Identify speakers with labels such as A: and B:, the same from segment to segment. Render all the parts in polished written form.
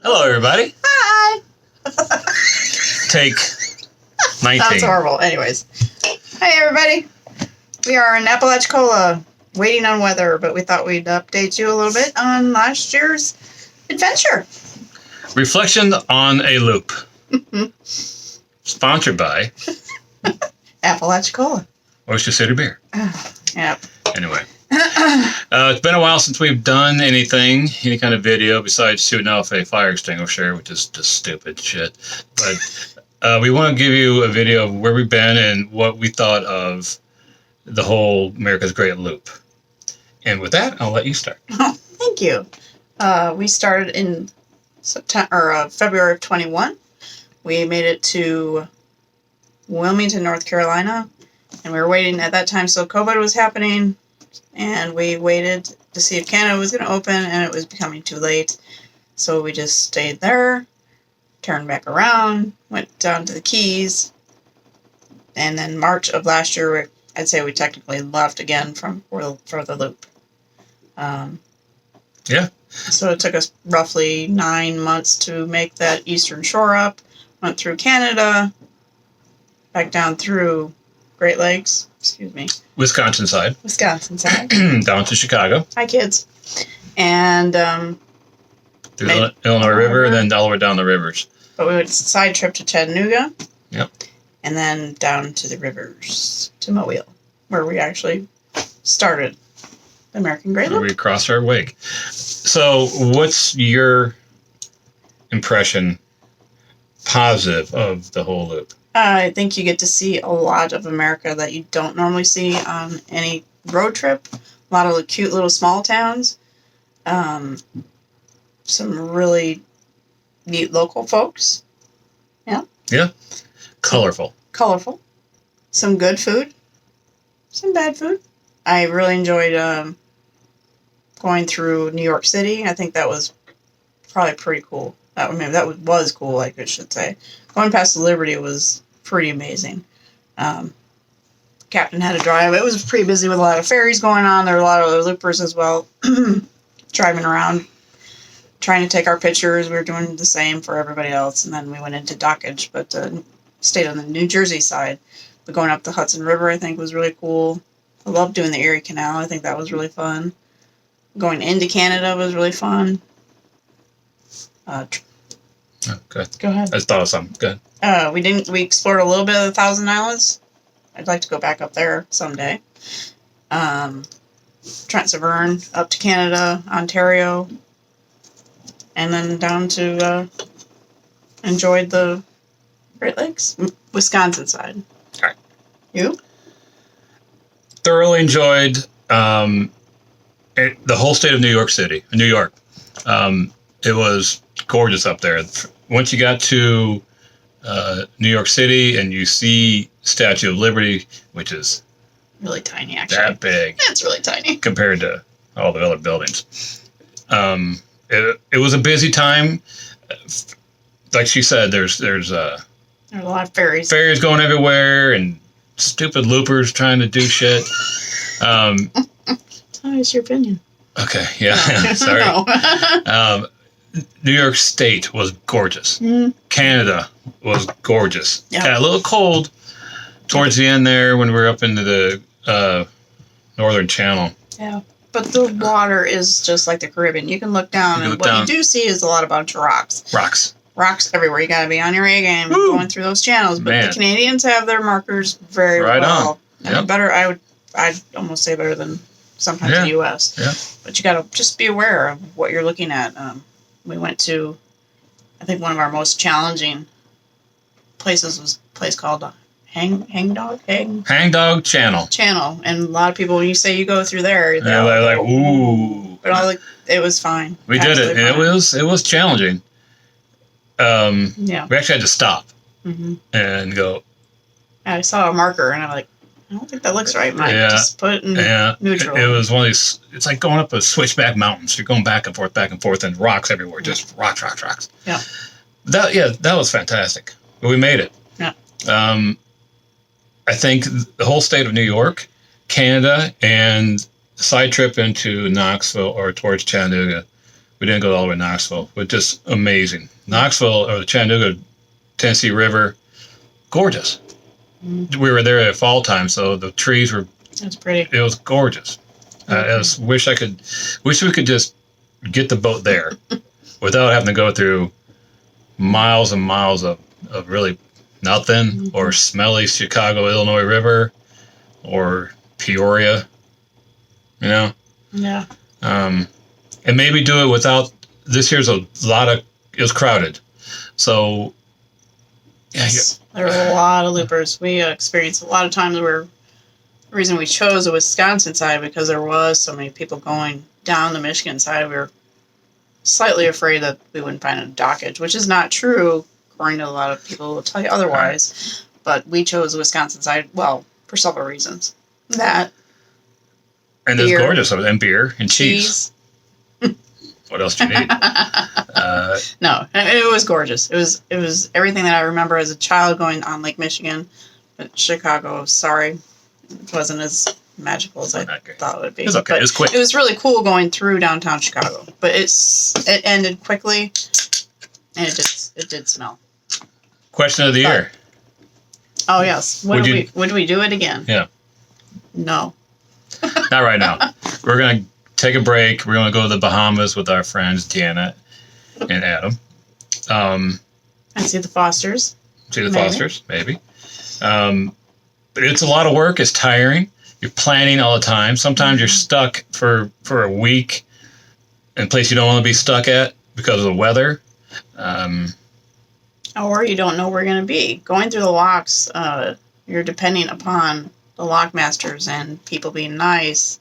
A: Hello, everybody.
B: Hi.
A: Take 19.
B: Sounds horrible. Anyways. Hi, everybody. We are in Apalachicola, waiting on weather, but we thought we'd update you a little bit on last year's adventure.
A: Reflection on a Loop. Sponsored by
B: Apalachicola.
A: Oyster City Beer.
B: Yep.
A: Anyway. It's been a while since we've done any kind of video besides shooting off a fire extinguisher, which is just stupid shit. But we want to give you a video of where we've been and what we thought of the whole America's Great Loop. And with that, I'll let you start.
B: Thank you. We started in February of 21. We made it to Wilmington, North Carolina, and we were waiting at that time. So COVID was happening, and we waited to see if Canada was going to open, and it was becoming too late. So we just stayed there, turned back around, went down to the Keys, and then March of last year, I'd say we technically left again for the loop.
A: Yeah.
B: So it took us roughly 9 months to make that eastern shore up. Went through Canada, back down through Great Lakes,
A: Wisconsin side. Down to Chicago.
B: Hi, kids. And
A: through the Illinois River, and then all the way down the rivers.
B: But we went side trip to Chattanooga.
A: Yep.
B: And then down to the rivers to Mobile, where we actually started the American Great Loop.
A: Where we crossed our wake. So what's your impression positive of the whole loop?
B: I think you get to see a lot of America that you don't normally see on any road trip. A lot of cute little small towns. Some really neat local folks. Yeah.
A: Yeah. Colorful.
B: Some good food. Some bad food. I really enjoyed going through New York City. I think that was probably pretty cool. That was cool, I should say. Going past the Liberty was pretty amazing. Captain had to drive. It was pretty busy with a lot of ferries going on. There were a lot of other loopers as well. Driving around, trying to take our pictures. We were doing the same for everybody else. And then we went into dockage, but stayed on the New Jersey side. But going up the Hudson River, I think, was really cool. I loved doing the Erie Canal. I think that was really fun. Going into Canada was really fun.
A: Good.
B: Go ahead.
A: I thought of something. Good.
B: We explored a little bit of the Thousand Islands. I'd like to go back up there someday. Trent Severn, up to Canada, Ontario, and then down to enjoyed the Great Lakes, Wisconsin side.
A: All right.
B: You?
A: Thoroughly enjoyed the whole state of New York. It was gorgeous up there. Once you got to New York City and you see Statue of Liberty, which is
B: really tiny, actually.
A: That big.
B: It's really tiny
A: compared to all the other buildings. It was a busy time. Like she said, there's a
B: lot of ferries.
A: Ferries going everywhere and stupid loopers trying to do shit.
B: How is your opinion?
A: Okay, yeah, sorry. New York State was gorgeous. Canada was gorgeous.
B: Yeah.
A: Got a little cold towards the end there when we were up into the Northern Channel.
B: Yeah, but the water is just like the Caribbean. You can look down, and what you do see is a lot of bunch of rocks. Rocks everywhere. You got to be on your A game going through those channels. But the Canadians have their markers very well.
A: Yep.
B: Better. I'd almost say better than sometimes the U.S.
A: Yeah.
B: But you got to just be aware of what you're looking at. We went to, I think one of our most challenging places was a place called Hangdog Channel. And a lot of people, when you say you go through there,
A: they're like, ooh.
B: But it was fine.
A: We did it. And it was challenging. We actually had to stop and go.
B: I saw a marker and I'm like, I don't think that looks right, Mike. Just put it in neutral.
A: It was one of these, it's like going up a switchback mountains. You're going back and forth, and rocks everywhere. Just rocks.
B: Yeah.
A: That was fantastic. But we made it.
B: Yeah.
A: I think the whole state of New York, Canada, and side trip into Knoxville or towards Chattanooga We didn't go all the way to Knoxville, but just amazing. Knoxville, or the Chattanooga, Tennessee River, gorgeous.
B: Mm.
A: We were there at fall time, so the trees were.
B: That's pretty.
A: It was gorgeous. I just wish we could just get the boat there without having to go through miles and miles of really nothing, or smelly Chicago, Illinois River, or Peoria, you know?
B: Yeah.
A: And maybe do it without, this year's it was crowded. So, yeah.
B: There were a lot of loopers. We experienced a lot of times where the reason we chose the Wisconsin side because there was so many people going down the Michigan side. We were slightly afraid that we wouldn't find a dockage, which is not true, according to a lot of people who will tell you otherwise. But we chose the Wisconsin side, well, for several reasons. That
A: and it's gorgeous, and beer and cheese. What else do you need?
B: No, it was gorgeous. It was everything that I remember as a child going on Lake Michigan. But Chicago, sorry, it wasn't as magical as I thought it would be.
A: It's okay.
B: But
A: it was quick.
B: It was really cool going through downtown Chicago, but it ended quickly, and it did smell.
A: Question of the year.
B: Oh yes, would we do it again?
A: Yeah.
B: No.
A: Not right now. We're gonna take a break. We're gonna go to the Bahamas with our friends Deanna and Adam.
B: I see the Fosters.
A: Maybe. But it's a lot of work. It's tiring. You're planning all the time. Sometimes you're stuck for a week in a place you don't want to be stuck at because of the weather.
B: Or you don't know where you're going to be. Going through the locks, you're depending upon the lock masters and people being nice.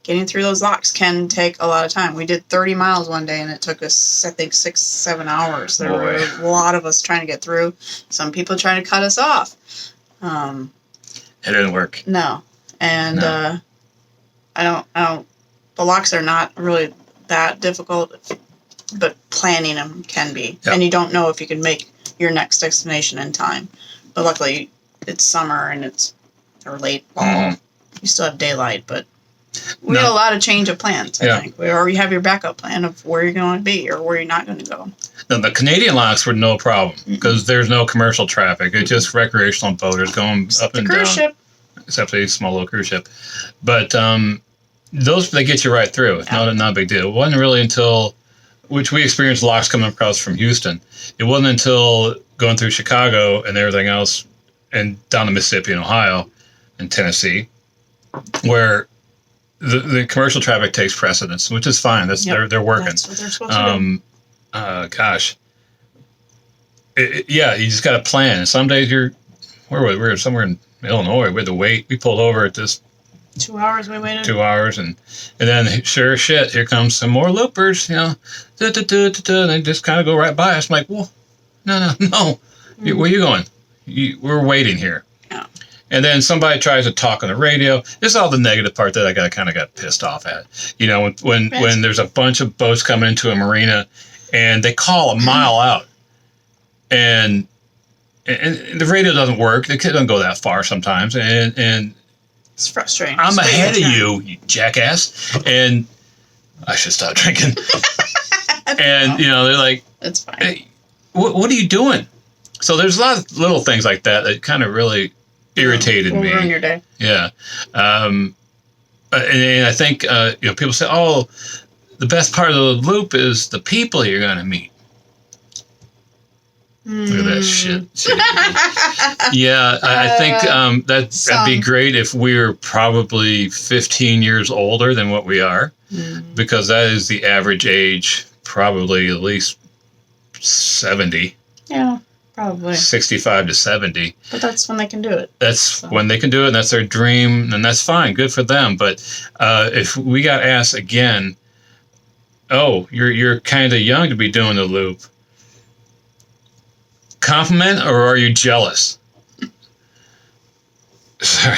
B: Getting through those locks can take a lot of time. We did 30 miles one day, and it took us, I think, 6-7 hours. There were a lot of us trying to get through. Some people trying to cut us off.
A: It didn't work.
B: No. And I don't. The locks are not really that difficult, but planning them can be. Yep. And you don't know if you can make your next destination in time. But luckily, it's summer and or late fall. Mm-hmm. You still have daylight, but we had a lot of change of plans, I think. Or you have your backup plan of where you're going to be or where you're not going to go.
A: No, the Canadian locks were no problem because there's no commercial traffic. It's just recreational boaters going up and down.
B: Cruise ship.
A: Except a small little cruise ship. But those, they get you right through. It's not a big deal. It wasn't really until, which we experienced locks coming across from Houston. It wasn't until going through Chicago and everything else and down to Mississippi and Ohio and Tennessee where the commercial traffic takes precedence, which is fine. They're working.
B: That's what they're supposed to do.
A: Gosh. You just got to plan. And some days we were somewhere in Illinois. We had to wait. We pulled over at this.
B: 2 hours we waited.
A: 2 hours. And then sure as shit, here comes some more loopers, and they just kind of go right by us. I'm like, well, no. Mm-hmm. Where are you going? We're waiting here.
B: Yeah.
A: And then somebody tries to talk on the radio. This is all the negative part that I kind of got pissed off at. You know, when there's a bunch of boats coming into a marina and they call a mile out and the radio doesn't work. The kid doesn't go that far sometimes. And
B: it's frustrating.
A: I'm ahead of you jackass. And I should stop drinking. And, they're like,
B: that's fine.
A: Hey, what are you doing? So there's a lot of little things like that kind of really irritated me.
B: Ruin your day.
A: Yeah. And I think, people say, oh, the best part of the loop is the people you're going to meet. Look at that shit. Yeah, I think that'd be great if we were probably 15 years older than what we are, because that is the average age, probably at least 70.
B: Yeah, probably.
A: 65 to 70.
B: But that's when they can do it.
A: When they can do it, and that's their dream, and that's fine. Good for them. But if we got asked again, oh, you're kind of young to be doing the loop, compliment or are you jealous? Sorry.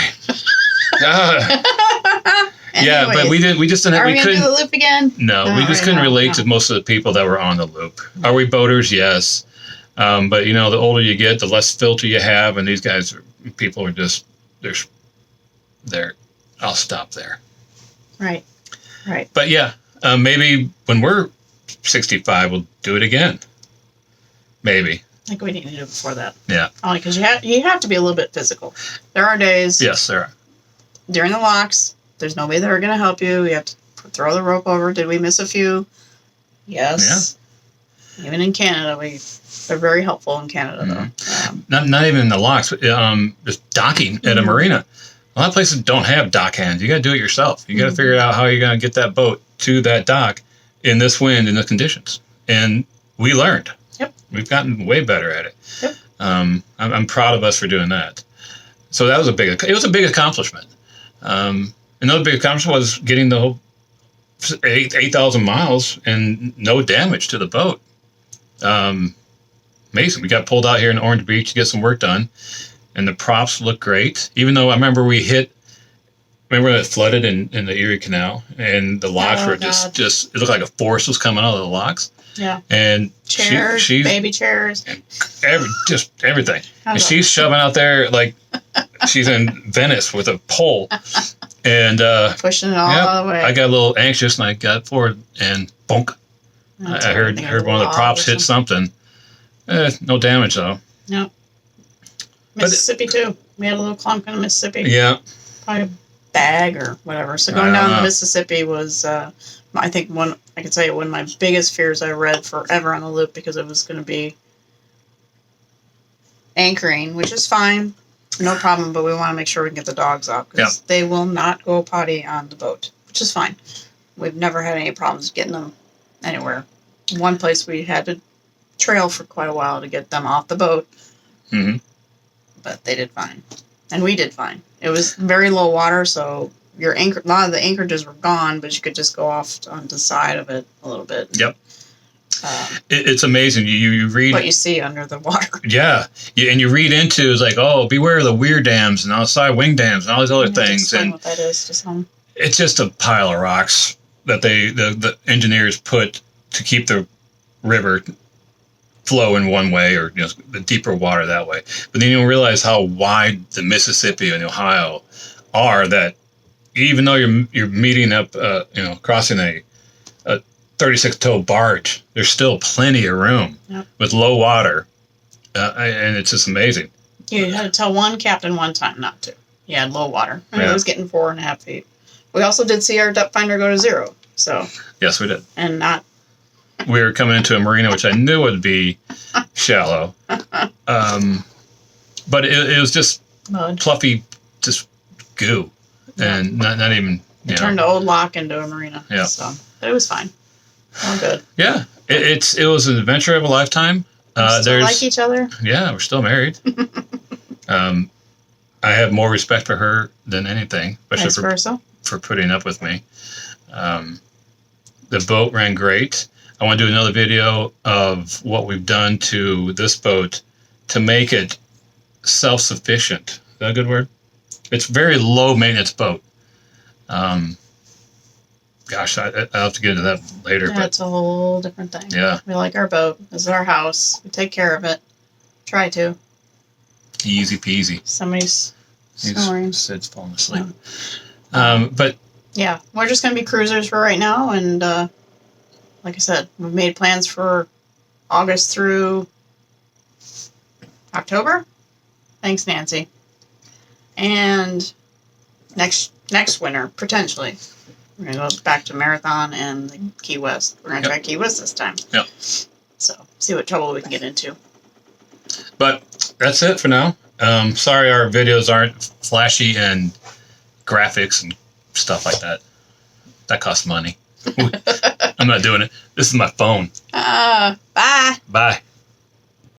A: Yeah, but we just didn't.
B: Are we couldn't do the loop again?
A: No, we just couldn't relate to most of the people that were on the loop. Are we boaters? Yes, but the older you get, the less filter you have, and these people are just they're. I'll stop there.
B: Right.
A: But yeah, maybe when we're 65, we'll do it again. Maybe.
B: I think we need to do it before that.
A: Yeah.
B: Only because you have to be a little bit physical. There are days.
A: Yes, there are.
B: During the locks, there's nobody there going to help you. You have to throw the rope over. Did we miss a few? Yes. Yeah. Even in Canada, they're very helpful in Canada, though.
A: Not even in the locks. Just docking at a marina. A lot of places don't have dock hands. You got to do it yourself. You got to figure out how you're going to get that boat to that dock in this wind, in the conditions. And we learned.
B: Yep.
A: We've gotten way better at it.
B: Yep.
A: I'm proud of us for doing that. So that was it was a big accomplishment. Another big accomplishment was getting the whole 8,000 miles and no damage to the boat. Amazing. We got pulled out here in Orange Beach to get some work done, and the props look great. Even though I remember when it flooded in the Erie Canal, and the locks were just it looked like a forest was coming out of the locks.
B: Yeah.
A: And
B: chairs, she's baby chairs,
A: just everything. And she's shoving out there like she's in Venice with a pole, and
B: pushing it all the way.
A: I got a little anxious, and I got forward, and bonk. I heard one of the props hit something. No damage though.
B: No. Mississippi too. We had a little clunk in the Mississippi.
A: Yeah.
B: Probably a bag or whatever. So going down the Mississippi was, I think I can tell you one of my biggest fears I read forever on the loop, because it was going to be anchoring, which is fine, no problem. But we want to make sure we can get the dogs off, because they will not go potty on the boat, which is fine. We've never had any problems getting them anywhere. One place we had to trail for quite a while to get them off the boat.
A: Mm-hmm.
B: But they did fine. And we did fine. It was very low water, so a lot of the anchorages were gone, but you could just go off on the side of it a little bit.
A: Yep. It's amazing. You read
B: what you see under the water.
A: Yeah. And you read into it's like, oh, beware of the weir dams and outside wing dams and all these other things.
B: Explain what that is to some.
A: It's just a pile of rocks that the engineers put to keep the river flow in one way, or the deeper water that way. But then you don't realize how wide the Mississippi and Ohio are, that even though you're meeting up, crossing a 36-tow barge, there's still plenty of room with low water, and it's just amazing.
B: You had to tell one captain one time not to. You had low water, and it was getting 4.5 feet. We also did see our depth finder go to 0. So
A: yes, we did,
B: and not.
A: We were coming into a marina which I knew would be shallow, but it was just
B: mud,
A: fluffy, just goo, and not even.
B: It turned the old lock into a marina.
A: Yeah,
B: so but it was fine. All good.
A: Yeah, it was an adventure of a lifetime.
B: We still like each other.
A: Yeah, we're still married. I have more respect for her than anything, especially for putting up with me. The boat ran great. I want to do another video of what we've done to this boat to make it self-sufficient. Is that a good word? It's a very low maintenance boat. Gosh, I'll have to get into that later.
B: That's a whole different thing.
A: Yeah.
B: We like our boat. This is our house. We take care of it. Try to.
A: Easy peasy.
B: Somebody's snoring.
A: Sid's falling asleep. But
B: yeah, we're just going to be cruisers for right now. And like I said, we've made plans for August through October. Thanks, Nancy. And next winter, potentially, we're going to go back to Marathon and the Key West. We're going to try Key West this time.
A: Yep.
B: So, see what trouble we can get into.
A: But that's it for now. Sorry our videos aren't flashy and graphics and stuff like that. That costs money. I'm not doing it. This is my phone.
B: Bye.
A: Bye.